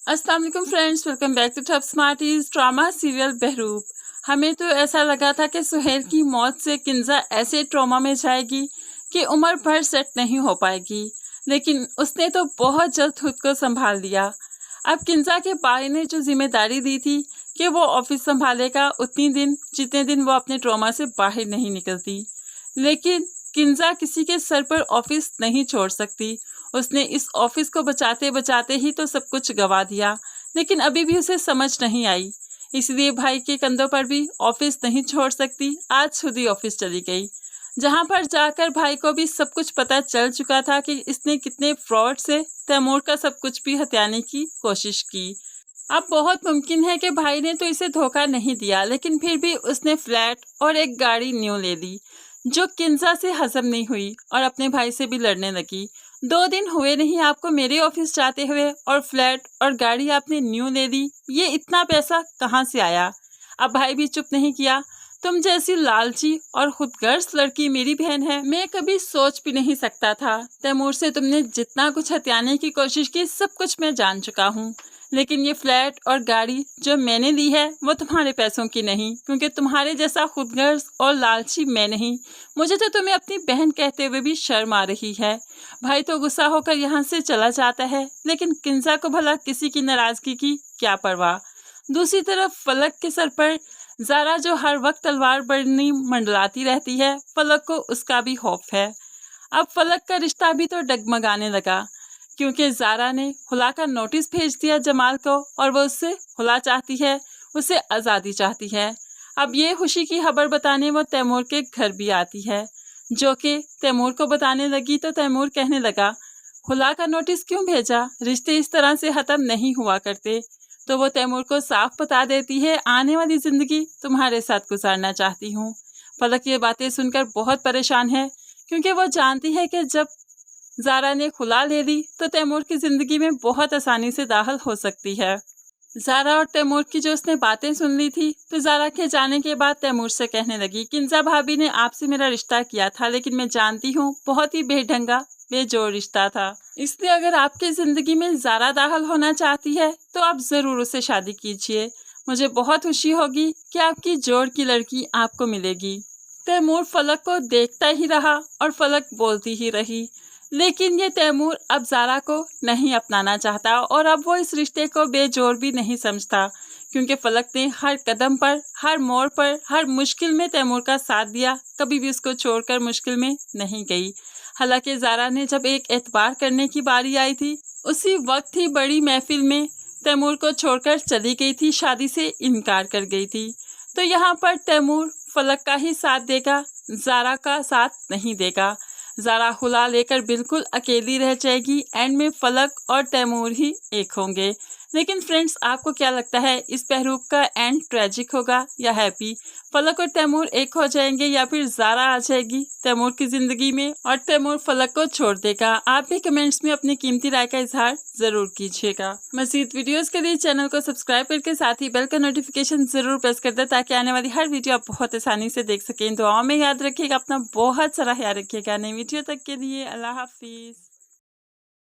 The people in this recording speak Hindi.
अस्सलाम वालेकुम friends, welcome back to top smarties. Drama serial Bahroop. हमें तो ऐसा लगा था कि सुहेल की मौत से किंजा ऐसे ट्रॉमा में जाएगी कि उम्र भर सेट नहीं हो पाएगी, लेकिन उसने तो बहुत जल्द खुद को संभाल लिया। अब किंजा के भाई ने जो जिम्मेदारी दी थी कि वो ऑफिस संभालेगा उतनी दिन जितने दिन वो अपने ट्रॉमा से बाहर नहीं निकलती, लेकिन किंजा किसी के सर पर ऑफिस नहीं छोड़ सकती। उसने इस ऑफिस को बचाते बचाते ही तो सब कुछ गंवा दिया, लेकिन अभी भी उसे समझ नहीं आई, इसलिए भाई के कंधों पर भी ऑफिस नहीं छोड़ सकती। आज खुद ही ऑफिस चली गई, जहां पर जाकर भाई को भी सब कुछ पता चल चुका था कि इसने कितने फ्रॉड से तैमूर का सब कुछ भी हथियाने की कोशिश की। अब बहुत मुमकिन है कि भाई ने तो इसे धोखा नहीं दिया, लेकिन फिर भी उसने फ्लैट और एक गाड़ी न्यू ले ली जो किंजा से हजम नहीं हुई और अपने भाई से भी लड़ने लगी। 2 दिन हुए नहीं आपको मेरे ऑफिस जाते हुए और फ्लैट और गाड़ी आपने न्यू ले ली, ये इतना पैसा कहाँ से आया? अब भाई भी चुप नहीं किया। तुम जैसी लालची और खुदगर्ज लड़की मेरी बहन है, मैं कभी सोच भी नहीं सकता था। तैमूर से तुमने जितना कुछ हथियाने की कोशिश की सब कुछ मैं जान चुका हूँ, लेकिन ये फ्लैट और गाड़ी जो मैंने ली है वो तुम्हारे पैसों की नहीं, क्योंकि तुम्हारे जैसा खुदगर्ज और लालची मैं नहीं। मुझे तो तुम्हें अपनी बहन कहते हुए भी शर्म आ रही है। भाई तो गुस्सा होकर यहाँ से चला जाता है, लेकिन किंजा को भला किसी की नाराजगी की क्या परवाह। दूसरी तरफ फलक के सर पर जारा जो हर वक्त तलवार बरनी मंडलाती रहती है, फलक को उसका भी खौफ है। अब फलक का रिश्ता भी तो डगमगाने लगा, क्योंकि जारा ने खुला का नोटिस भेज दिया जमाल को और वो उससे खुला चाहती है, उसे आज़ादी चाहती है। अब ये खुशी की खबर बताने वो तैमूर के घर भी आती है, जो कि तैमूर को बताने लगी तो तैमूर कहने लगा, खुला का नोटिस क्यों भेजा? रिश्ते इस तरह से ख़त्म नहीं हुआ करते। तो वो तैमूर को साफ बता देती है, आने वाली ज़िंदगी तुम्हारे साथ गुजारना चाहती हूँ। फलक ये बातें सुनकर बहुत परेशान है, क्योंकि वो जानती है कि जब जारा ने खुला ले ली तो तैमूर की ज़िंदगी में बहुत आसानी से दाखिल हो सकती है। जारा और तैमूर की जो उसने बातें सुन ली थी, तो जारा के जाने के बाद तैमूर से कहने लगी, किंजा भाभी ने आपसे मेरा रिश्ता किया था, लेकिन मैं जानती हूँ बहुत ही बेढंगा बेजोड़ रिश्ता था। इसलिए अगर आपकी ज़िंदगी में जारा दाखिल होना चाहती है तो आप ज़रूर उससे शादी कीजिए। मुझे बहुत खुशी होगी कि आपकी जोड़ की लड़की आपको मिलेगी। तैमूर फलक को देखता ही रहा और फलक बोलती ही रही, लेकिन ये तैमूर अब जारा को नहीं अपनाना चाहता और अब वो इस रिश्ते को बेजोड़ भी नहीं समझता, क्योंकि फलक ने हर कदम पर, हर मोड़ पर, हर मुश्किल में तैमूर का साथ दिया, कभी भी उसको छोड़कर मुश्किल में नहीं गई। हालांकि जारा ने जब एक एतबार करने की बारी आई थी, उसी वक्त ही बड़ी महफिल में तैमूर को छोड़कर चली गई थी, शादी से इनकार कर गई थी। तो यहाँ पर तैमूर फलक का ही साथ देगा, जारा का साथ नहीं देगा। जारा खुला लेकर बिल्कुल अकेली रह जाएगी, एंड में फलक और तैमूर ही एक होंगे। लेकिन फ्रेंड्स, आपको क्या लगता है, इस बहरूप का एंड ट्रेजिक होगा या हैप्पी? फलक और तैमूर एक हो जाएंगे या फिर जारा आ जाएगी तैमूर की जिंदगी में और तैमूर फलक को छोड़ देगा? आप भी कमेंट्स में अपनी कीमती राय का इजहार जरूर कीजिएगा। मज़ीद वीडियोस के लिए चैनल को सब्सक्राइब करके साथ ही बेल का नोटिफिकेशन जरूर प्रेस कर दें, ताकि आने वाली हर वीडियो आप बहुत आसानी से देख सकें। दुआओं में याद रखिएगा, अपना बहुत सारा ख्याल रखिएगा। नई वीडियो तक के लिए अल्लाह हाफिज़।